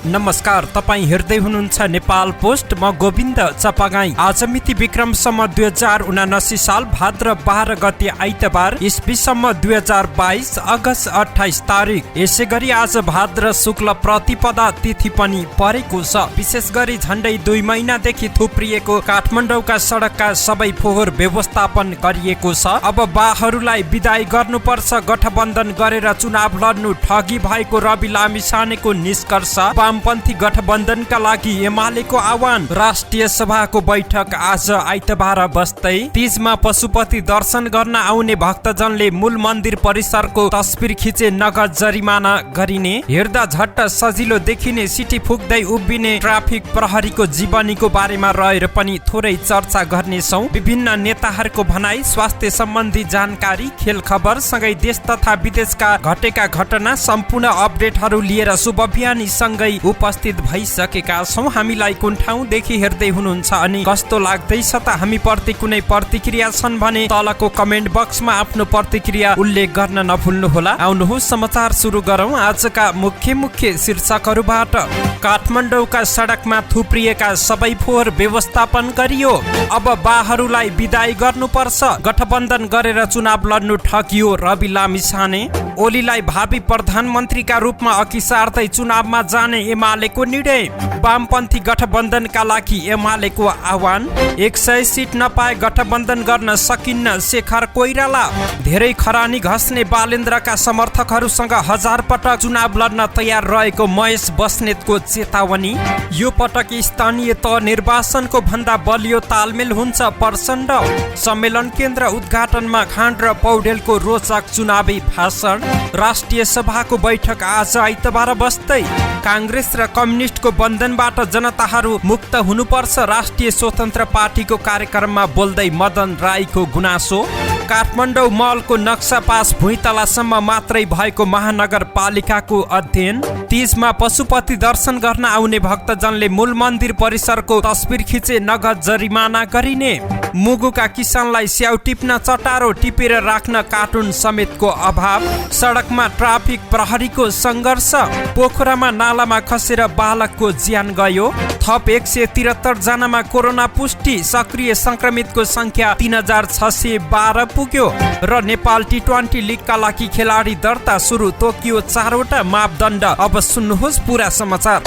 नमस्कार, तपाई हेर्दै हुनुहुन्छ नेपाल पोस्ट। म गोविन्द चपागाई। आज मिति विक्रमसम्म 2079 साल भाद्र 12 गते आइतबार, इस्वीसम्म 2022 अगस्त 28 तारिक। यसै गरी आज भाद्र शुक्ल प्रतिपदा तिथि पनि परेको छ। विशेष गरी झण्डै 2 महिनादेखि थुप्रिएको काठमाडौँका सडकका सबै फोहोर व्यवस्थापन गरिएको छ। अब बाहरूलाई विदाई गर्नुपर्छ, गठबन्धन गरेर चुनाव लड्नु ठगी भएको रवि लामिछानेको निष्कर्ष। वामपन्थी गठबन्धनका लागि एमालेको आह्वान। राष्ट्रिय सभाको बैठक आज आइतबार बस्दै। तीजमा पशुपति दर्शन गर्न आउने भक्तजनले मूल मन्दिर परिसरको तस्बिर खिचे नगद जरिमाना गरिने। हेर्दा झट्ट सजिलो देखिने सिटी फुक्दै उभिने ट्राफिक प्रहरीको जीवनीको बारेमा रहेर पनि थोरै चर्चा गर्नेछौँ। विभिन्न नेताहरूको भनाई, स्वास्थ्य सम्बन्धी जानकारी, खेल खबर सँगै देश तथा विदेशका घटेका घटना सम्पूर्ण अपडेटहरू लिएर शुभ बिहानी सँगै उपस्थित भइसकेका छौँ। हामीलाई कुन ठाउँदेखि हेर्दै हुनुहुन्छ अनि कस्तो लाग्दैछ त हामी प्रति कुनै प्रतिक्रिया छन् भने तलको कमेन्ट बक्समा आफ्नो प्रतिक्रिया उल्लेख गर्न नभुल्नुहोला। आउनुहोस् समाचार सुरु गरौँ। आजका मुख्य शीर्षकहरूबाट। काठमाडौँका सडकमा थुप्रिएका सबै फोहोर व्यवस्थापन गरियो। अब बाहरूलाई विदाई गर्नुपर्छ, गठबन्धन गरेर चुनाव लड्नु ठगियो रवि लामिछाने। ओलीलाई भावी प्रधानमन्त्रीका रूपमा अघि सार्दै चुनावमा जाने एमालेको निर्णय। वामपन्थी गठबन्धनका लागि एमालेको आह्वान। 100 सिट नपाए गठबन्धन गर्न सकिन्न, शेखर कोइराला। धेरै खरानी घस्ने बालेन्द्रका समर्थकहरूसँग 1000 पटक चुनाव लड्न तयार रहेको महेश बस्नेतको चेतावनी। यो पटक स्थानीय तह निर्वाचनको भन्दा बलियो तालमेल हुन्छ, प्रचण्ड। सम्मेलन केन्द्र उद्घाटनमा खाँड र पौडेलको रोचक चुनावी भाषण। राष्ट्रिय सभाको बैठक आज आइतबार बस्दै। काङ्ग्रेस र कम्युनिस्टको बन्धनबाट जनताहरू मुक्त हुनुपर्छ, राष्ट्रिय स्वतन्त्र पार्टीको कार्यक्रममा बोल्दै मदन राईको गुनासो। काठमाडौँ मलको नक्सा पास भुइँतलासम्म मात्रै भएको महानगरपालिकाको अध्ययन। तीजमा पशुपति दर्शन गर्न आउने भक्तजनले मूल मन्दिर परिसरको तस्बिर खिचे नगद जरिमाना गरिने। मुगुका किसानलाई स्याउ टिप्न चटारो, टिपेर राख्न कार्टुन समेतको अभाव। सडकमा ट्राफिक प्रहरीको सङ्घर्ष। पोखरामा नालामा खसेर बालकको ज्यान गयो। थप 173 जनामा कोरोना पुष्टि। सक्रिय संक्रमितको संख्या 3612 पुग्यो। र नेपाल T20 लिगका लागि खेलाडी दर्ता सुरु, तोकियो 4वटा मापदण्ड। अब सुन्नुहोस् पुरा समाचार।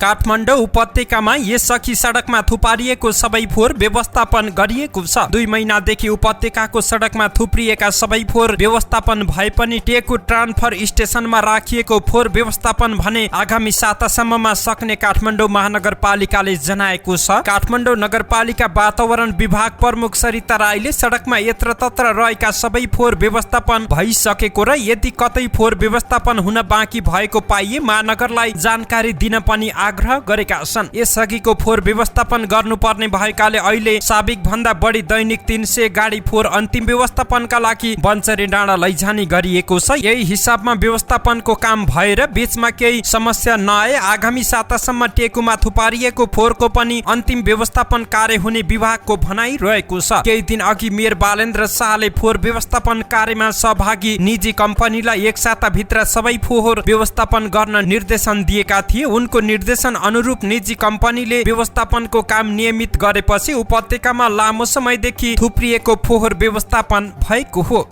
काठमाडौँ उपत्यकामा यसअघि सडकमा थुपारिएको सबै फोहोर व्यवस्थापन गरिएको छ। 2 महिनादेखि उपत्यकाको सडकमा थुप्रिएका सबै फोहोर व्यवस्थापन भए पनि टेकु ट्रान्सफर स्टेसनमा राखिएको फोहोर व्यवस्थापन भने आगामी सातासम्ममा सक्ने काठमाडौँ महानगरपालिकाले जनाएको छ। काठमाडौँ नगरपालिका वातावरण विभाग प्रमुख सरिता राईले सडकमा यत्रतत्र रहेका सबै फोहोर व्यवस्थापन भइसकेको र यदि कतै फोहोर व्यवस्थापन हुन बाँकी भएको पाइए महानगरलाई जानकारी दिन पनि आग्रह गरेका छन्। यसअघिको फोहोर व्यवस्थापन गर्नुपर्ने भएकाले अहिले साबिक भन्दा बढी दैनिक 300 गाडी फोहोर अन्तिम व्यवस्थापनका लागि बन्चरे डाँडा लैजाने गरिएको छ। यही हिसाबमा व्यवस्थापनको काम भएर बीचमा केही समस्या नआए आगामी सातासम्म टेकुमा थुपारिएको फोहोरको पनि अन्तिम व्यवस्थापन कार्य हुने विभागको भनाइ रहेको छ। केही दिन अघि मेयर बालेन्द्र शाहले फोहोर व्यवस्थापन कार्यमा सहभागी निजी कम्पनीलाई 1 साताभित्र सबै फोहोर व्यवस्थापन गर्न निर्देशन दिएका थिए। उनको निर्देशन अनुरूप निजी कम्पनीले व्यवस्थापनको काम नियमित गरेपछि उपत्यकामा लामो समयदेखि थुप्रिएको फोहोर व्यवस्थापन भएको हो।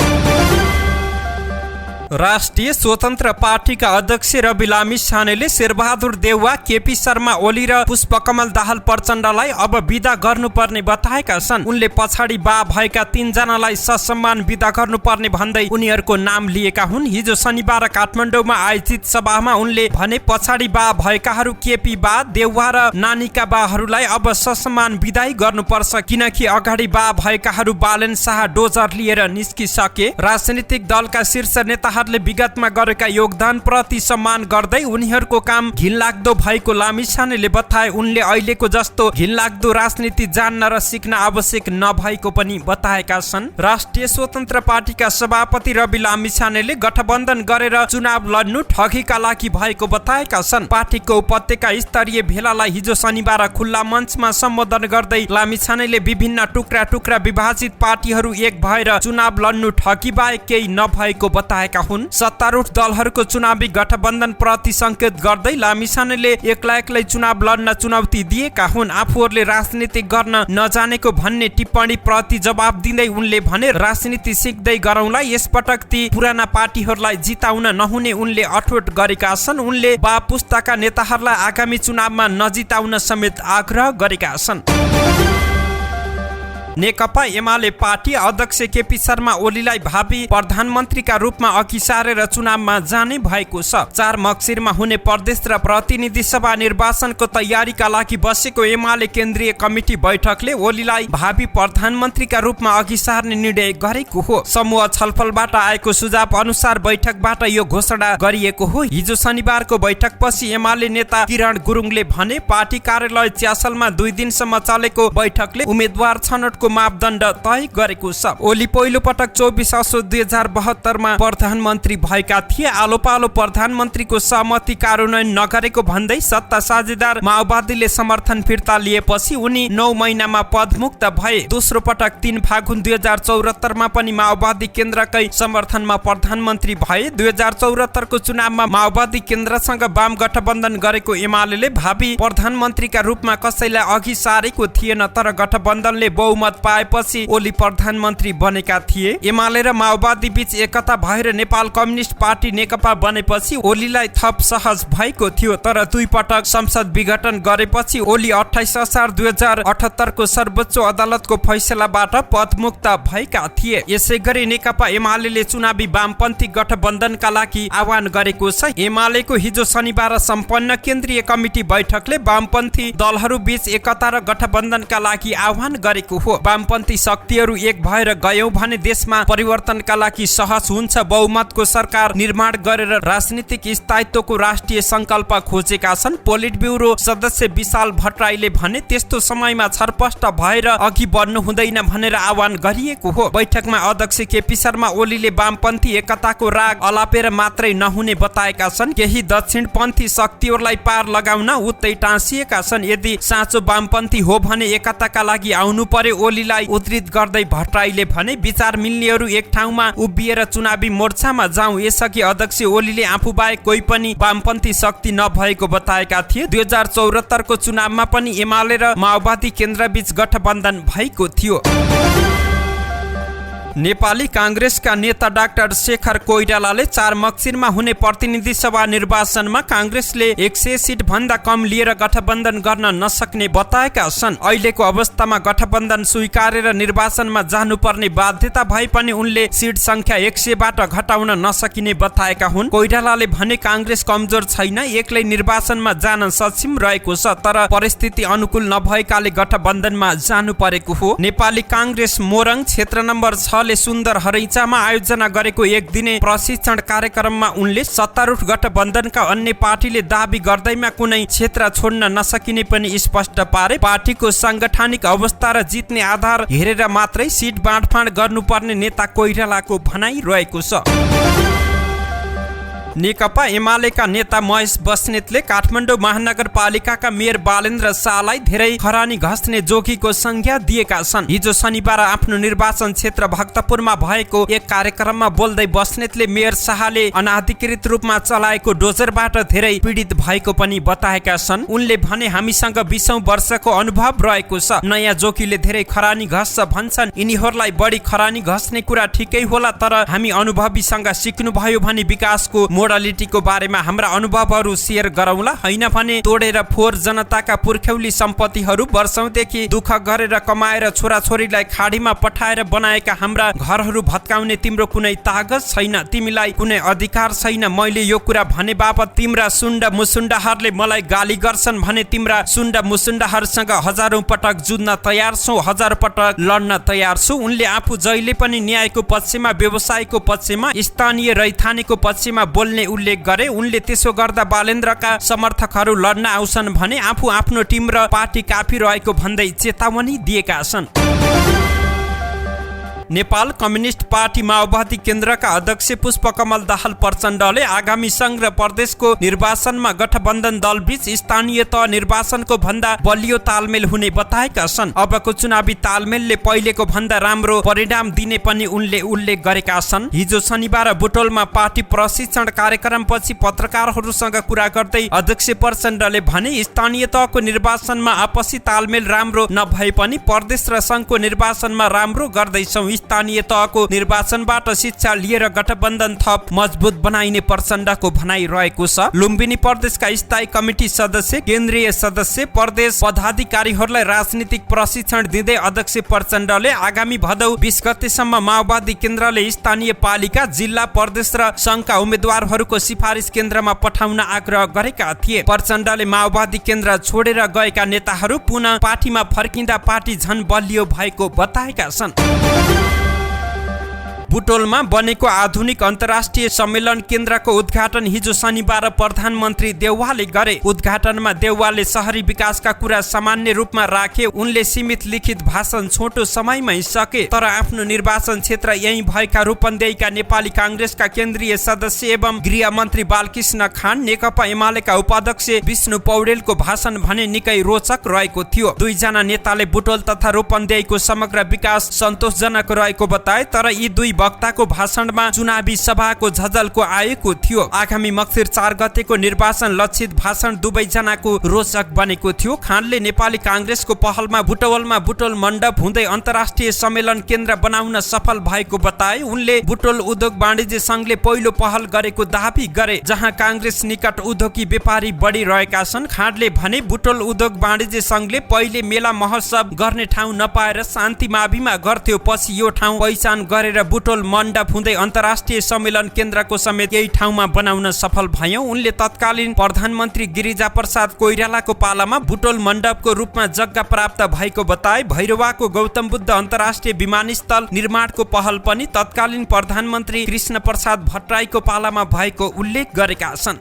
राष्ट्रिय स्वतन्त्र पार्टीका अध्यक्ष रवि लामिछानेले शेरबहादुर देउवा, केपी शर्मा ओली र पुष्पकमल दाहाल प्रचण्डलाई अब विदा गर्नुपर्ने बताएका छन्। उनले पछाडि बा भएका 3 जनालाई ससम्मान विदा गर्नुपर्ने भन्दै उनीहरूको नाम लिएका हुन्। हिजो शनिबार काठमाडौँमा आयोजित सभामा उनले भने पछाडि बा भएकाहरू केपी बा, देउवा र नानीका बाहरूलाई अब ससम्मान विदाई गर्नुपर्छ, किनकि अगाडि बा भएकाहरू बालेन शाह डोजर लिएर निस्किसके। राजनीतिक दलका शीर्ष नेता विगतमा गरेका योगदान प्रति सम्मान गर्दै उनीहरूको काम घिनलाग्दो भएको लामिछानेले बताए। उनले अहिलेको जस्तो घिनलाग्दो राजनीति जान्न र सिक्न आवश्यक नभएको पनि बताएका छन्। राष्ट्रिय स्वतन्त्र पार्टीका सभापति रवि लामिछानेले गठबन्धन गरेर चुनाव लड्नु ठगीका लागि भएको बताएका छन्। पार्टीको उपत्यका स्तरीय भेलालाई हिजो शनिबार खुल्ला मञ्चमा सम्बोधन गर्दै लामिछानेले विभिन्न टुक्रा टुक्रा विभाजित पार्टीहरू एक भएर चुनाव लड्नु ठगी बाहेक केही नभएको बताएका हुन्। सत्तारूढ दलहरूको चुनावी गठबन्धन प्रति संकेत गर्दै लामिछानेले एक्लै चुनाव लड्न चुनौती दिएका हुन्। आफूहरूले राजनीति गर्न नजानेको भन्ने टिप्पणी प्रति जवाब दिँदै उनले भने राजनीति सिक्दै गरौँला, यसपटक ती पुराना पार्टीहरूलाई जिताउन नहुने उनले अठोट गरेका छन्। उनले बा पुस्ताका नेताहरूलाई आगामी चुनावमा नजिताउन समेत आग्रह गरेका छन्। नेकपा एमाले पार्टी अध्यक्ष केपी शर्मा ओलीलाई भावी प्रधानमन्त्रीका रूपमा अघि सारेर चुनावमा जाने भएको छ। 4 मक्सिरमा हुने प्रदेश र प्रतिनिधि सभा निर्वाचनको तयारीका लागि बसेको एमाले केन्द्रीय कमिटी बैठकले ओलीलाई भावी प्रधानमन्त्रीका रूपमा अघि सार्ने निर्णय गरेको हो। समूह छलफलबाट आएको सुझाव अनुसार बैठकबाट यो घोषणा गरिएको हो। हिजो शनिबारको बैठकपछि एमाले नेता किरण गुरुङले भने पार्टी कार्यालय च्यासलमा 2 दिनसम्म चलेको बैठकले उम्मेद्वार छनौटको मापदण्ड तय गरेको छ। ओली पहिलो पटक 24 असोज 2072 मा प्रधानमन्त्री भएका थिए। आलो पालो प्रधानमन्त्रीको सहमति कार्यान्वयन नगरेको भन्दै सत्ता साझेदार माओवादीले समर्थन फिर्ता लिएपछि उनी 9 महिनामा पदमुक्त भए। दोस्रो पटक 3 फागुन 2074 मा पनि माओवादी केन्द्रकै समर्थनमा प्रधानमन्त्री भए। 2074 को चुनावमा माओवादी केन्द्रसँग वाम गठबन्धन गरेको एमालेले भावी प्रधानमन्त्रीका रूपमा कसैलाई अघि सारेको थिएन, तर गठबन्धनले बहुमत पाएपछि ओली प्रधानमन्त्री बनेका थिए। एमाले र माओवादी बीच एकता भएर नेपाल कम्युनिस्ट पार्टी नेकपा बनेपछि ओलीलाई थप सहज भएको थियो, तर 2 पटक संसद विघटन गरेपछि ओली 28 असार 2078 को सर्वोच्च अदालतको फैसलाबाट पदमुक्त भएका थिए। यसैगरी नेकपा एमालेले चुनावी वामपन्थी गठबन्धनका लागि आह्वान गरेको छ। एमालेको हिजो शनिबार सम्पन्न केन्द्रीय कमिटी बैठकले वामपन्थी दलहरू बीच एकता र गठबन्धनका लागि आह्वान गरेको हो। वामपन्थी शक्तिहरू एक भएर गयौं भने देशमा परिवर्तनका लागि सहज हुन्छ। बहुमतको सरकार निर्माण गरेर राजनीतिक स्थायित्वको राष्ट्रिय संकल्प खोजेका छन्। पोलिट ब्युरो सदस्य विशाल भट्टराईले भने त्यस्तो समयमा छरपष्ट भएर अघि बढ्नु हुँदैन भनेर आह्वान गरिएको हो। बैठकमा अध्यक्ष केपी शर्मा ओलीले वामपन्थी एकताको राग अलापेर मात्रै नहुने बताएका छन्। केही दक्षिणपन्थी शक्तिहरूलाई पार लगाउन उत्तै टाँसिएका छन्। यदि साँचो वामपन्थी हो भने एकताका लागि आउनु पर्यो। ओलीलाई उद्धृत गर्दै भट्टराईले भने विचार मिल्नेहरू एक ठाउँमा उभिएर चुनावी मोर्चामा जाउँ। यसअघि अध्यक्ष ओलीले आफूबाहेक कोही पनि वामपन्थी शक्ति नभएको बताएका थिए। 2074 को चुनावमा पनि एमाले र माओवादी केन्द्रबीच गठबन्धन भएको थियो। नेपाली कांग्रेसका नेता डाक्टर शेखर कोइरालाले 4 मक्सिरमा हुने प्रतिनिधि सभा निर्वाचनमा कांग्रेसले 100 सिट भन्दा कम लिएर गठबन्धन गर्न नसक्ने बताएका छन्। अहिलेको अवस्थामा गठबन्धन स्वीकारेर निर्वाचनमा जानुपर्ने बाध्यता भए पनि उनले सिट संख्या 100 बाट घटाउन नसकिने बताएका हुन्। कोइरालाले भने कांग्रेस कमजोर छैन, एक्लै निर्वाचनमा जान सक्षम रहेको छ, तर परिस्थिति अनुकूल नभएकाले गठबन्धनमा जानु परेको हो। नेपाली कांग्रेस मोरङ क्षेत्र नम्बर 6 सुन्दर हरैचामा आयोजना गरेको 1 दिने प्रशिक्षण कार्यक्रममा उनले सत्तारूढ गठबन्धनका अन्य पार्टीले दाबी गर्दैमा कुनै क्षेत्र छोड्न नसकिने पनि स्पष्ट पारे। पार्टीको सांगठनिक अवस्था र जित्ने आधार हेरेर मात्रै सिट बाँडफाँड गर्नुपर्ने नेता कोइरालाको भनाइ रहेको छ। नेकपा एमालेका नेता महेश बस्नेतले काठमाडौँ महानगरपालिकाका मेयर बालेन्द्र शाहलाई धेरै खरानी घस्ने जोगीको संज्ञा दिएका छन्। हिजो शनिबार आफ्नो निर्वाचन क्षेत्र भक्तपुरमा भएको एक कार्यक्रममा बोल्दै बस्नेतले मेयर शाहले अनाधिकृत रूपमा चलाएको डोजरबाट धेरै पीडित भएको पनि बताएका छन्। उनले भने हामीसँग 20औं वर्षको अनुभव रहेको छ। नयाँ जोगीले धेरै खरानी घस्छ भन्छन्, यिनीहरूलाई बढी खरानी घस्ने कुरा ठिकै होला, तर हामी अनुभवीसँग सिक्नु भयो भने विकासको मोडालिटीको बारेमा हाम्रा अनुभवहरू शेयर गरौँला, हैन भने तोडेर फोहोर जनताका पुर्ख्यौली सम्पत्तिहरू वर्षौंदेखि दुःख गरेर कमाएर छोराछोरीलाई खाडीमा पठाएर बनाएका हाम्रा घरहरू भत्काउने तिम्रो कुनै तागत छैन, तिमीलाई कुनै अधिकार छैन। मैले यो कुरा भने बापत तिम्रा सुण्ड मुसुण्डाहरूले मलाई गाली गर्छन् भने तिम्रा सुण्ड मुसुण्डाहरूसँग हजारौं पटक जुझ्न तयार छौ, 1000 पटक लड्न तयार छु। उनले आफू जहिले पनि न्यायको पक्षमा, व्यवसायको पक्षमा, स्थानीय रैथानेको पक्षमा बोल्ने उल्लेख गरे। उनले त्यसो गर्दा बालेन्द्रका समर्थकहरू लड्न आउँछन् भने आफू आफ्नो टिम र पार्टी काफी रहेको भन्दै चेतावनी दिएका छन्। नेपाल कम्युनिस्ट पार्टी माओवादी केन्द्रका अध्यक्ष पुष्पकमल दाहाल प्रचण्डले आगामी संघ र प्रदेशको निर्वाचनमा गठबन्धन दलबीच स्थानीय तह निर्वाचनको भन्दा बलियो तालमेल हुने बताएका छन्। अबको चुनावी तालमेलले पहिलेको भन्दा राम्रो परिणाम दिने पनि उनले उल्लेख गरेका छन्। हिजो शनिबार बुटोलमा पार्टी प्रशिक्षण कार्यक्रमपछि पत्रकारहरूसँग कुरा गर्दै अध्यक्ष प्रचण्डले भने स्थानीय तहको निर्वाचनमा आपसी तालमेल राम्रो नभए पनि प्रदेश र संघको निर्वाचनमा राम्रो गर्दैछौँ। स्थानीय तहको निर्वाचनबाट शिक्षा लिएर गठबन्धन थप मजबुत बनाइने प्रचण्डको भनाइ रहेको छ। लुम्बिनी प्रदेशका स्थायी कमिटी सदस्य, केन्द्रीय सदस्य, प्रदेश पदाधिकारीहरूलाई राजनीतिक प्रशिक्षण दिँदै अध्यक्ष प्रचण्डले आगामी भदौ 20 गतेसम्म माओवादी केन्द्रले स्थानीय पालिका, जिल्ला, प्रदेश र संघका उम्मेद्वारहरूको सिफारिस केन्द्रमा पठाउन आग्रह गरेका थिए। प्रचण्डले माओवादी केन्द्र छोडेर गएका नेताहरू पुनः पार्टीमा फर्किँदा पार्टी झन बलियो भएको बताएका छन्। बुटोलमा बनेको आधुनिक अन्तर्राष्ट्रिय सम्मेलन केन्द्रको उद्घाटन हिजो शनिबार प्रधानमन्त्री देउवाले गरे। उद्घाटनमा देउवाले शहरी विकासका कुरा सामान्य रूपमा राखे। उनले सीमित लिखित भाषण छोटो समयमै सके, तर आफ्नो निर्वाचन क्षेत्र यही भएका रूपन्देहीका नेपाली काङ्ग्रेसका केन्द्रीय सदस्य एवं गृहमन्त्री बालकृष्ण खान, नेकपा एमालेका उपाध्यक्ष विष्णु पौडेलको भाषण भने निकै रोचक रहेको थियो। दुईजना नेताले बुटोल तथा रूपन्देहीको समग्र विकास सन्तोषजनक रहेको बताए, तर यी दुई वक्ताको भाषणमा चुनावी सभाको झझल्को आएको थियो। आगामी मक्सिर 4 गतेको निर्वाचन लक्षित भाषण दुवैजनाको रोचक बनेको थियो। खानले नेपाली काङ्ग्रेसको पहलमा बुटवलमा बुटोल मण्डप हुँदै अन्तर्राष्ट्रिय सम्मेलन केन्द्र बनाउन सफल भएको बताए। उनले बुटोल उद्योग वाणिज्य संघले पहिलो पहल गरेको दाबी गरे, जहाँ काङ्ग्रेस निकट उद्योगी व्यापारी बढी रहेका छन्। खानले भने बुटोल उद्योग वाणिज्य संघले पहिले मेला महोत्सव गर्ने ठाउँ नपाएर शान्ति माविमा गर्थ्यो, पछि यो ठाउँ पहिचान गरेर बुटोल मण्डप हुँदै अन्तर्राष्ट्रिय सम्मेलन केन्द्रको समेत यही ठाउँमा बनाउन सफल भयौं। उनले तत्कालीन प्रधानमन्त्री गिरिजाप्रसाद कोइरालाको पालामा बुटोल मण्डपको रूपमा जग्गा प्राप्त भएको बताए। भैरवाको गौतम बुद्ध अन्तर्राष्ट्रिय विमानस्थल निर्माणको पहल पनि तत्कालीन प्रधानमन्त्री कृष्ण प्रसाद भट्टराईको पालामा भएको उल्लेख गरेका छन्।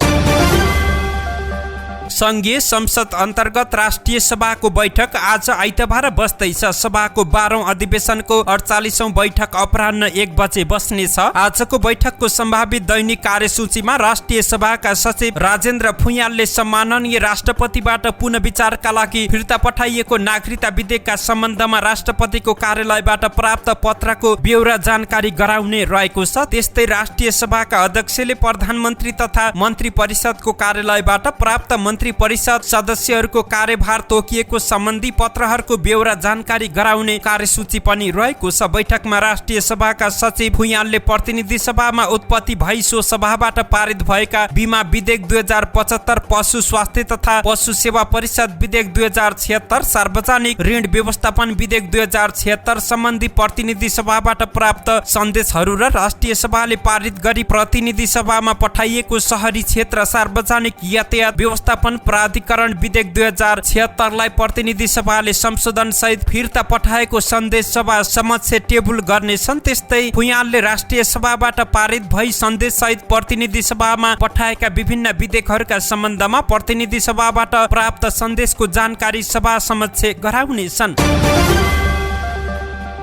संघीय संसद अन्तर्गत राष्ट्रिय सभाको बैठक आज आइतबार बस्दैछ। सभाको 12औं अधिवेशनको 48औं बैठक अपराह्न 1 बजे बस्नेछ। आजको बैठकको सम्भावित दैनिक कार्यसूचीमा राष्ट्रिय सभाका सचिव राजेन्द्र फुयालले सम्माननीय राष्ट्रपतिबाट पुनः विचारका लागि फिर्ता पठाइएको नागरिकता विधेयकका सम्बन्धमा राष्ट्रपतिको कार्यालयबाट प्राप्त पत्रको ब्यौरा जानकारी गराउने रहेको छ। त्यस्तै राष्ट्रिय सभाका अध्यक्षले प्रधानमन्त्री तथा मन्त्री परिषदको कार्यालयबाट प्राप्त मन्त्री परिषद सदस्यहरूको कार्यभार तोकिएको सम्बन्धी पत्रहरूको ब्यौरा जानकारी गराउने कार्यसूची पनि रहेको छ। बैठकमा राष्ट्रिय सभाका सचिव फुयालले प्रतिनिधि सभामा उत्पत्ति भई सो सभाबाट पारित भएका बीमा विधेयक 2075, पशु स्वास्थ्य तथा पशु सेवा परिषद विधेयक 2076, सार्वजनिक ऋण व्यवस्थापन विधेयक 2076 सम्बन्धी प्रतिनिधि सभाबाट प्राप्त सन्देशहरू र राष्ट्रिय सभाले पारित गरी प्रतिनिधि सभामा पठाइएको शहरी क्षेत्र सार्वजनिक यातायात व्यवस्थापन प्राधिकरण विधेयक 2076 लाई प्रतिनिधि सभाले संशोधन सहित फिर्ता पठाएको सन्देश सभा समक्ष टेबुल गर्नेछन्। त्यस्तै फुयालले राष्ट्रिय सभाबाट पारित भई सन्देश सहित प्रतिनिधि सभामा पठाएका विभिन्न विधेयकहरूका सम्बन्धमा प्रतिनिधि सभाबाट प्राप्त सन्देशको जानकारी सभा समक्ष गराउनेछन्।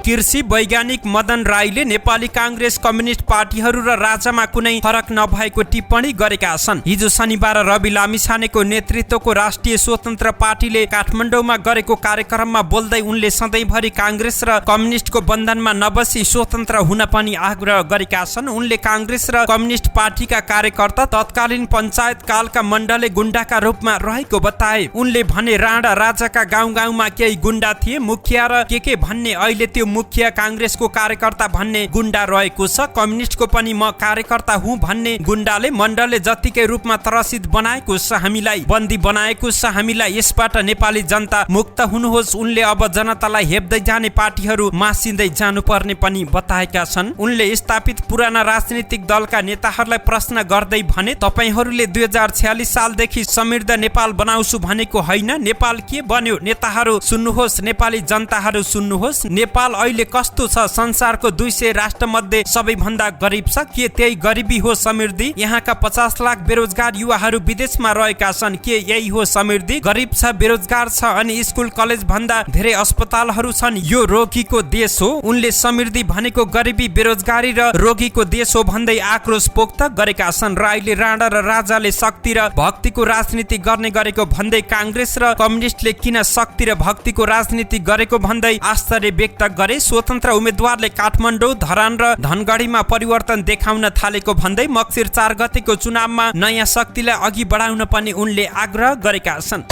कृषि वैज्ञानिक मदन राईले नेपाली काङ्ग्रेस, कम्युनिस्ट पार्टीहरू र राजामा कुनै फरक नभएको टिप्पणी गरेका छन्। हिजो शनिबार रवि लामिछानेको नेतृत्वको राष्ट्रिय स्वतन्त्र पार्टीले काठमाडौँमा गरेको कार्यक्रममा बोल्दै उनले सधैँभरि काङ्ग्रेस र कम्युनिस्टको बन्धनमा नबसी स्वतन्त्र हुन पनि आग्रह गरेका छन्। उनले काङ्ग्रेस र कम्युनिस्ट पार्टीका कार्यकर्ता तत्कालीन पञ्चायत कालका मण्डले गुण्डाका रूपमा रहेको बताए। उनले भने राणा राजाका गाउँ गाउँमा केही गुण्डा थिए, मुखिया र के भन्ने, अहिले त्यो मुख्य काङ्ग्रेसको कार्यकर्ता भन्ने गुण्डा रहेको छ। कम्युनिस्टको पनि म कार्यकर्ता हुँ भन्ने गुण्डाले मण्डलले जतिकै रूपमा त्रसित बनाएको छ, हामीलाई बन्दी बनाएको छ, हामीलाई यसबाट नेपाली जनता मुक्त हुनुहोस्। उनले अब जनतालाई हेप्दै जाने पार्टीहरू मासिँदै जानुपर्ने पनि बताएका छन्। उनले स्थापित पुराना राजनीतिक दलका नेताहरूलाई प्रश्न गर्दै भने, तपाईहरूले 2046 सालदेखि समृद्ध नेपाल बनाउँछु भनेको होइन, नेपाल के बन्यो नेताहरू सुन्नुहोस्, नेपाली जनताहरू सुन्नुहोस्। नेपाल अहिले कस्तो छ? संसारको 200 राष्ट्र मध्ये सबैभन्दा गरिब छ के? त्यही गरिबी हो समृद्धि? यहाँका 50 लाख बेरोजगार युवाहरू विदेशमा रहेका छन् के यही हो समृद्धि? गरिब छ, बेरोजगार छ अनि स्कुल कलेज भन्दा धेरै अस्पतालहरू छन्, यो रोगीको देश हो। उनले समृद्धि भनेको गरिबी, बेरोजगारी र रोगीको देश हो भन्दै आक्रोश पोख्त गरेका छन्। राईले राणा र राजाले शक्ति र भक्तिको राजनीति गर्ने गरेको भन्दै कांग्रेस र कम्युनिस्टले किन शक्ति र भक्तिको राजनीति गरेको भन्दै आश्चर्य व्यक्त गरे। स्वतन्त्र उम्मेदवारले काठमाडौँ, धरान र धनगढीमा परिवर्तन देखाउन थालेको भन्दै मक्सिर 4 गतेको चुनावमा नयाँ शक्तिलाई अघि बढाउन पनि उनले आग्रह गरेका छन्।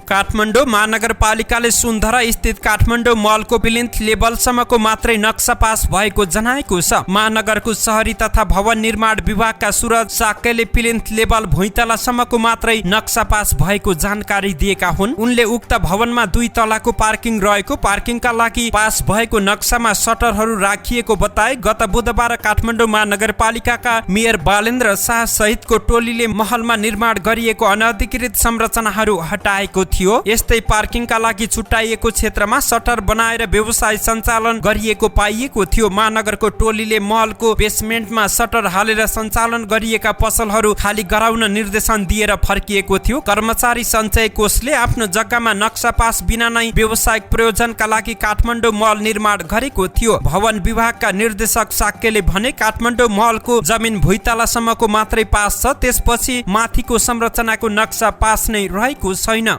काठमाडौँ महानगरपालिकाले सुन्धरा स्थित काठमाडौँ मलको प्लिन्थ लेभलसम्मको मात्रै नक्सा पास भएको जनाएको छ। महानगरको शहरी तथा भवन निर्माण विभागका सुरज साक्यले प्लिन्थ लेभल भुइँतलासम्मको मात्रै नक्सा पास भएको जानकारी दिएका हुन्। उनले उक्त भवनमा 2 तलाको पार्किङ रहेको, पार्किङका लागि पास भएको नक्सामा सटरहरू राखिएको बताए। गत बुधबार काठमाडौँ महानगरपालिकाका मेयर बालेन्द्र शाह सहितको टोलीले महलमा निर्माण गरिएको अनधिकृत संरचनाहरू हटाएको थियो। यस्तै पार्किङका लागि छुट्याइएको क्षेत्रमा सटर बनाएर व्यवसाय सञ्चालन गरिएको पाइएको थियो। महानगरको टोलीले महलको बेसमेन्टमा सटर हालेर सञ्चालन गरिएका पसलहरू खाली गराउन निर्देशन दिएर फर्किएको थियो। कर्मचारी सञ्चय कोषले आफ्नो जग्गामा नक्सा पास बिना नै व्यावसायिक प्रयोजनका लागि काठमाडौँ महल निर्माण गरेको थियो। भवन विभागका निर्देशक साक्यले भने काठमाडौँ महलको जमिन भुइँतलासम्मको मात्रै पास छ, त्यसपछि माथिको संरचनाको नक्सा पास नै रहेको छैन।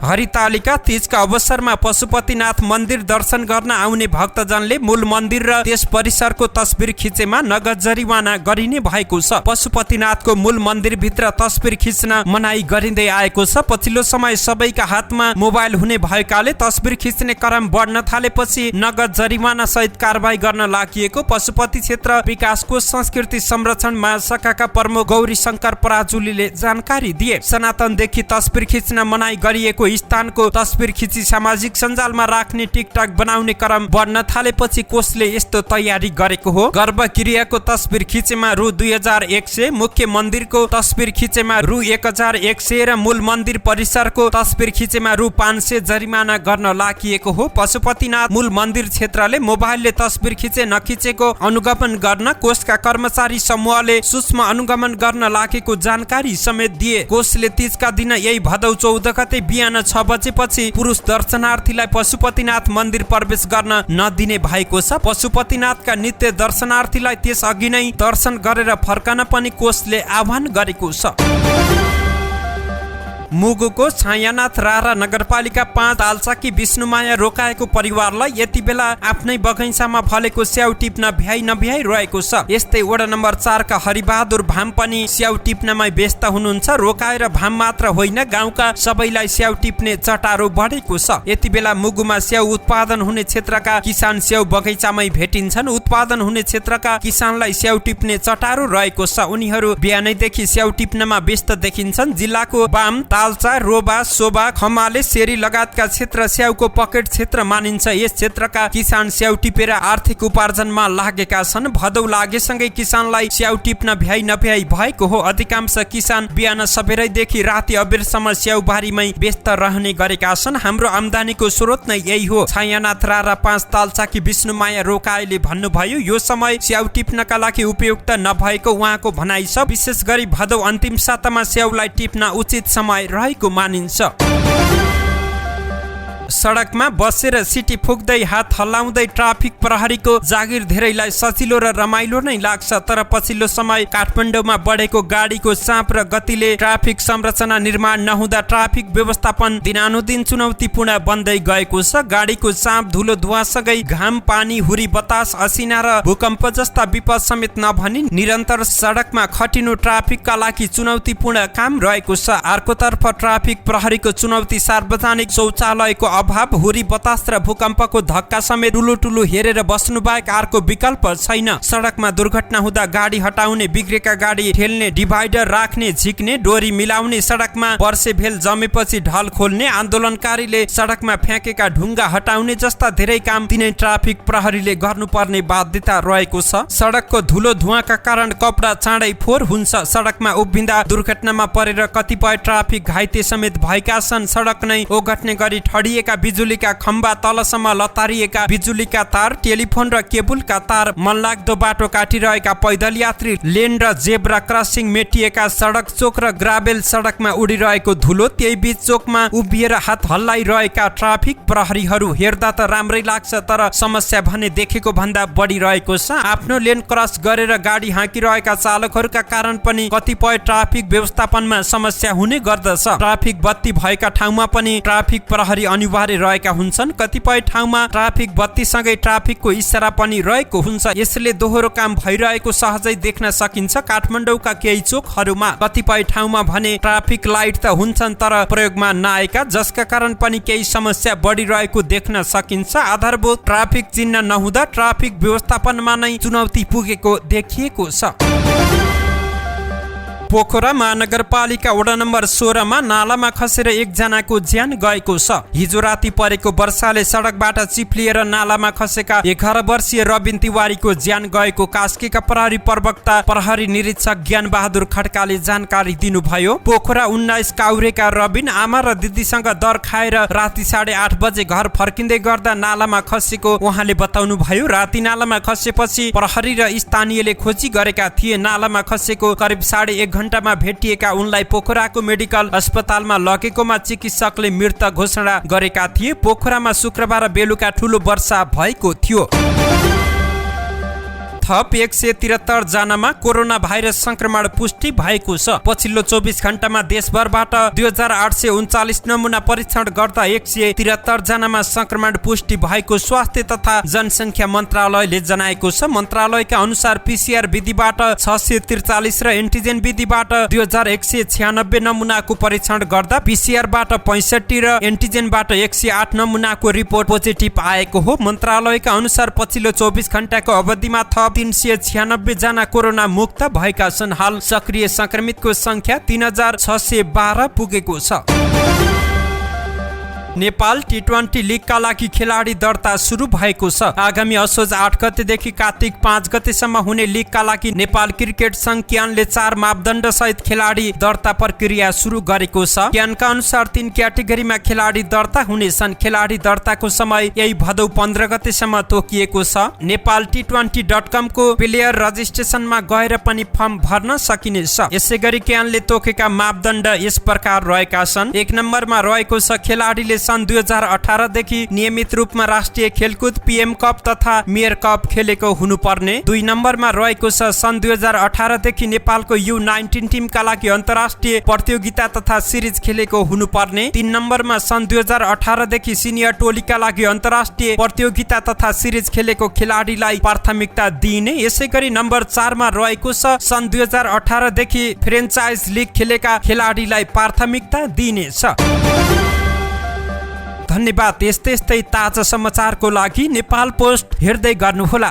हरितालिका तीजका अवसरमा पशुपतिनाथ मन्दिर दर्शन गर्न आउने भक्तजनले मूल मन्दिर र त्यस परिसरको तस्बिर खिचेमा नगद जरिवाना गरिने भएको छ। पशुपतिनाथको मूल मन्दिरभित्र तस्बिर खिच्न मनाई गरिँदै आएको छ। पछिल्लो समय सबैका हातमा मोबाइल हुने भएकाले तस्बिर खिच्ने क्रम बढ्न थालेपछि नगद जरिवाना सहित कारबाही गर्न लागि पशुपति क्षेत्र विकास कोष संस्कृति संरक्षण महाशाखाका प्रमुख गौरी शंकर पराजुलीले जानकारी दिए। सनातनदेखि तस्बिर खिच्न मनाई गरिएको स्थानको तस्बिर खिची सामाजिक सञ्जालमा राख्ने टिकटक बनाउने क्रम बढ्न थालेपछि कोषले यस्तो तयारी गरेको हो। गर्भगृहको तस्बिर खिचेमा रु 2100, मुख्य मन्दिरको तस्बिर खिचेमा रु 1100 र मूल मन्दिर परिसरको तस्बिर खिचेमा रु 500 जरिमाना गर्न लागि हो। पशुपतिनाथ मूल मन्दिर क्षेत्रले मोबाइलले तस्बिर खिचे नखिचेको अनुगमन गर्न कोषका कर्मचारी समूहले सूक्ष्म अनुगमन गर्न लागेको जानकारी समेत दिए। कोषले तीजका दिन यही भदौ 14 गते बिहान 6 बजेपछि पुरुष दर्शनार्थीलाई पशुपतिनाथ मन्दिर प्रवेश गर्न नदिने भएको छ। पशुपतिनाथका नित्य दर्शनार्थीलाई त्यस अघि नै दर्शन गरेर फर्कन पनि कोषले आह्वान गरेको छ। मुगुको छायानाथ रारा नगरपालिका 5 तालचाकी विष्णुमाया रोकाएको परिवारलाई यति बेला आफ्नै बगैँचामा फलेको स्याउ टिप्न भ्याइ नभ्याइ रहेको छ। यस्तै वडा नम्बर 4 का हरिबहादुर भाम पनि स्याउ टिप्नमै व्यस्त हुनुहुन्छ। रोकाएर भाम मात्र होइन, गाउँका सबैलाई स्याउ टिप्ने चटारो बढेको छ। यति बेला मुगुमा स्याउ उत्पादन हुने क्षेत्रका किसान स्याउ बगैँचामै भेटिन्छन्। उत्पादन हुने क्षेत्रका किसानलाई स्याउ टिप्ने चटारो रहेको छ। उनीहरू बिहानैदेखि स्याउ टिप्नमा व्यस्त देखिन्छन्। जिल्लाको बाम, तालचा, रोबा, सोबा, खमाले, सेरी लगायतका क्षेत्र स्याउको पकेट क्षेत्र मानिन्छ। यस क्षेत्रका किसान स्याउ टिपेर आर्थिक उपार्जनमा लागेका छन्। भदौ लागेसँगै किसानलाई स्याउ टिप्न भ्याइ नभ्याइ भएको हो। अधिकांश किसान बिहान सबेरैदेखि राति अबेरसम्म स्याउ बारीमै व्यस्त रहने गरेका छन्। हाम्रो आम्दानीको स्रोत नै यही हो। छायानाथ रारा 5 तालचाकी विष्णुमाया रोकाएले भन्नुभयो। यो समय स्याउ टिप्नका लागि उपयुक्त नभएको उहाँको भनाइ छ। विशेष गरी भदौ अन्तिम सातामा स्याउलाई टिप्न उचित समय रहेको मानिन्छ। सडकमा बसेर सिटी फुक्दै हात हल्लाउँदै ट्राफिक प्रहरीको जागिर धेरैलाई सजिलो र रमाइलो नै लाग्छ। तर पछिल्लो समय काठमाडौँमा बढेको गाडीको चाप र गतिले ट्राफिक संरचना निर्माण नहुँदा ट्राफिक व्यवस्थापन दिनानुदिन चुनौतीपूर्ण बन्दै गएको छ। गाडीको चाप, धुलो धुवासँगै घाम, पानी, हुरी बतास, असिना र भूकम्प जस्ता विपद समेत नभनी निरन्तर सडकमा खटिनु ट्राफिकका लागि चुनौतीपूर्ण काम रहेको छ। अर्कोतर्फ ट्राफिक प्रहरीको चुनौती सार्वजनिक शौचालयको अभाव, हुरी बतास र भूकम्पको धक्का समेत टुलु हेरेर बस्नु बाहेक अर्को विकल्प छैन। सडकमा दुर्घटना हुँदा गाडी हटाउने, बिग्रेका गाडी ठेल्ने, डिभाइडर राख्ने, झिक्ने, डोरी मिलाउने, सडकमा वर्षे भेल जमेपछि ढल खोल्ने, आन्दोलनकारीले सडकमा फ्याँकेका ढुङ्गा हटाउने जस्ता धेरै काम तिनै ट्राफिक प्रहरीले गर्नुपर्ने बाध्यता रहेको छ। सडकको धुलो धुवाका कारण कपडा चाँडै फोहोर हुन्छ। सडकमा उभिँदा दुर्घटनामा परेर कतिपय ट्राफिक घाइते समेत भएका छन्। सडक नै ओगट्ने गरी ठडिएका लतारिएका बिजुलीका खम्बा, तलसम्म लतारिएका बिजुलीका तार, टेलिफोन र केबुलका तार, मनलाग्दो बाटो काटिरहेका पैदल यात्री, लेन र जेब्रा क्रसिङ मेटिएका सडक चोक र ग्राभेल सडकमा उडिरहेको धुलो, त्यही बीच चोकमा उभिएर हात हल्लाइरहेका ट्राफिक प्रहरीहरू हेर्दा त राम्रै लाग्छ, तर समस्या भने देखेको भन्दा बढी रहेको छ। आफ्नो लेन क्रस गरेर गाडी हाँकिरहेका चालकहरूका कारण पनि कतिपय ट्राफिक व्यवस्थापनमा समस्या हुने गर्दछ। ट्राफिक बत्ती भएका ठाउँमा पनि ट्राफिक प्रहरी अनिवार्य रहेका हुन्छन्। कतिपय ठाउँमा ट्राफिक बत्तीसँगै ट्राफिकको इसारा पनि रहेको हुन्छ। यसले दोहोरो काम भइरहेको सहजै देख्न सकिन्छ। काठमाडौँका केही चोकहरूमा कतिपय ठाउँमा भने ट्राफिक लाइट त हुन्छन् तर प्रयोगमा नआएका, जसका कारण पनि केही समस्या बढिरहेको देख्न सकिन्छ। आधारभूत ट्राफिक चिन्ह नहुँदा ट्राफिक व्यवस्थापनमा नै चुनौती पुगेको देखिएको छ। पोखरा महानगरपालिका वडा नम्बर 16 मा नालामा खसेर एकजनाको ज्यान गएको छ। हिजो राति परेको वर्षाले सडकबाट चिप्लिएर नालामा खसेका 11 वर्षीय रबिन तिवारीको ज्यान गएको कास्कीका प्रहरी प्रवक्ता प्रहरी निरीक्षक ज्ञान बहादुर खड्काले जानकारी दिनुभयो। पोखरा 19 काउरेका रबिन आमा र दिदीसँग दर खाएर राति 8:30 बजे घर फर्किँदै गर्दा नालामा खसेको उहाँले बताउनु भयो। राति नालामा खसेपछि प्रहरी र स्थानीयले खोजी गरेका थिए। नालामा खसेको करिब 1.5 घण्टामा भेटिएका उनलाई पोखराको मेडिकल अस्पतालमा लगेकोमा चिकित्सकले मृत घोषणा गरेका थिए। पोखरामा शुक्रबार बेलुका ठूलो वर्षा भएको थियो। थप 173 जनामा कोरोना भाइरस संक्रमण पुष्टि भएको छ। पछिल्लो 24 घण्टामा देशभरबाट 2839 नमुना परीक्षण गर्दा 173 जनामा संक्रमण पुष्टि भएको स्वास्थ्य तथा जनसङ्ख्या मन्त्रालयले जनाएको छ। मन्त्रालयका अनुसार पीसीआर विधिबाट 643 र एन्टिजेन विधिबाट 2196 नमुनाको परीक्षण गर्दा पीसीआरबाट 65 र एन्टिजेनबाट 108 नमुनाको रिपोर्ट पोजिटिभ आएको हो। मन्त्रालयका अनुसार पछिल्लो 24 घण्टाको अवधिमा थप 396 जना कोरोना मुक्त भएका छन्। हाल सक्रिय संक्रमितको संख्या 3612 पुगेको छ। नेपाल टी20 लिगका लागि खेलाडी दर्ता सुरु भएको छ। आगामी असोज 8 गतेदेखि कार्तिक 5 गतेसम्म हुने लिगका लागि नेपाल क्रिकेट संघ क्यानले 4 मापदण्ड सहित खेलाडी दर्ता प्रक्रिया सुरु गरेको छ। क्यानका अनुसार 3 क्याटेगोरीमा खेलाडी दर्ता हुनेछन्। खेलाडी दर्ताको समय यही भदौ 15 गतेसम्म तोकिएको छ। नेपाल टी20.com को प्लेयर रजिस्ट्रेसनमा गएर पनि फर्म भर्न सकिनेछ। यसैगरी क्यानले तोकेका मापदण्ड यस प्रकार रहेका छन्। 1 नम्बरमा रहेको छ खेलाडीले सन् 2018 देखि नियमित रूपमा राष्ट्रिय खेलकुद पीएम कप तथा मेयर कप खेलेको हुनुपर्ने। 2 नम्बरमा रहेको छ सन् 2018 देखि नेपालको U19 टिमका लागि अन्तर्राष्ट्रिय प्रतियोगिता तथा सिरिज खेलेको हुनुपर्ने। 3 नम्बरमा सन् 2018 देखि सिनियर टोलीका लागि अन्तर्राष्ट्रिय प्रतियोगिता तथा सिरिज खेलेको खेलाडीलाई प्राथमिकता दिइने। यसैगरी नम्बर 4 मा रहेको छ सन् 2018 देखि फ्रेन्चाइज लिग खेलेका खेलाडीलाई प्राथमिकता दिइनेछ। धन्यवाद। यस्तै ताजा समाचारको लागि नेपाल पोस्ट हेर्दै गर्नुहोला।